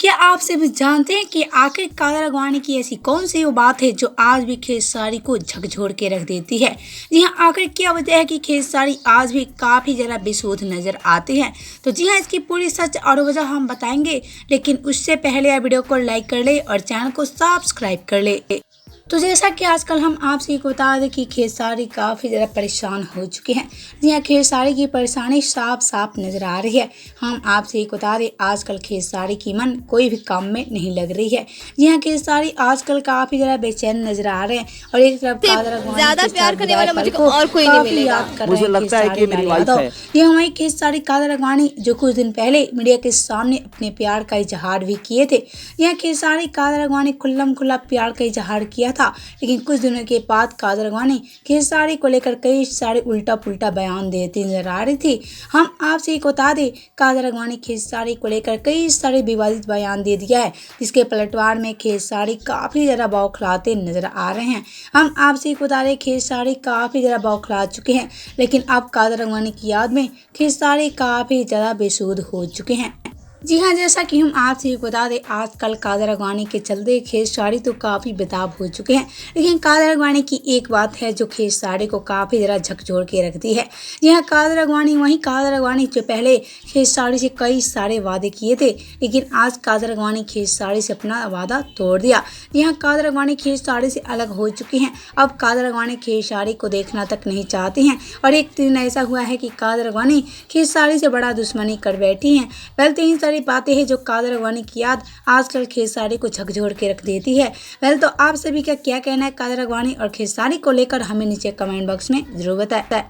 क्या आप सभी जानते हैं कि आखिर काला रगवानी की ऐसी कौन सी वो बात है जो आज भी खेसारी को झकझोर के रख देती है। जी हाँ, आखिर क्या वजह है कि खेसारी आज भी काफ़ी ज़्यादा बेसुध नज़र आते हैं। तो जी हाँ, इसकी पूरी सच और वजह हम बताएंगे, लेकिन उससे पहले आप वीडियो को लाइक कर ले और चैनल को सब्सक्राइब कर ले। तो जैसा कि आजकल हम आपसे बता दें कि खेसारी काफ़ी ज़्यादा परेशान हो चुके हैं। जी हाँ, खेसारी की परेशानी साफ साफ नज़र आ रही है। हम आपसे बता दें आजकल खेसारी की मन कोई भी काम में नहीं लग रही है। जी हाँ, खेसारी आजकल काफ़ी ज़्यादा बेचैन नज़र आ रहे हैं और एक तरफ ज़्यादा प्यार करने वाला मुझे और कोई नहीं मिलेगा। याद कर रहे हैं खेसारी लाल यादव। ये हमारी खेसारी काला रगवानी जो कुछ दिन पहले मीडिया के सामने अपने प्यार का इजहार भी किए थे। यह खेसारी काला रगवानी खुल्लम खुल्ला प्यार का इजहार किया था, लेकिन कुछ दिनों के बाद काला रगवानी खेसारी को लेकर कई सारे उल्टा पुल्टा बयान देती नजर आ रही थी। हम आपसे एक बता दें, काला रगवानी खेसारी को लेकर कई सारे विवादित बयान दे दिया है, जिसके पलटवार में खेसारी काफ़ी ज़्यादा बौखलाते नजर आ रहे हैं। हम आपसे एक बता दें, खेसारी काफ़ी ज़्यादा बौखला चुके हैं, लेकिन अब काला रगवानी की याद में खेसारी काफ़ी ज़्यादा बेसुध हो चुके हैं। जी हाँ, जैसा कि हम आपसे बता दें आजकल काला रगवानी के चलते खेसारी तो काफ़ी बेताब हो चुके हैं, लेकिन काला रगवानी की एक बात है जो खेसारी को काफ़ी ज़रा झकझोर के रखती है। जी हाँ, काला रगवानी जो पहले खेसारी से कई सारे वादे किए थे, लेकिन आज काला रगवानी खेसारी से अपना वादा तोड़ दिया। जी हाँ, काला रगवानी खेसारी से अलग हो चुके हैं। अब काला रगवानी खेसारी को देखना तक नहीं चाहते हैं और एक दिन ऐसा हुआ है कि काला रगवानी खेसारी से बड़ा दुश्मनी कर बैठी हैं। पहले तो इन सारी बातें हैं जो काला रगवानी की याद आजकल खेसारी को झकझोर के रख देती है। पहले तो आप सभी का क्या कहना है काला रगवानी और खेसारी को लेकर हमें नीचे कमेंट बॉक्स में जरूर बताएं।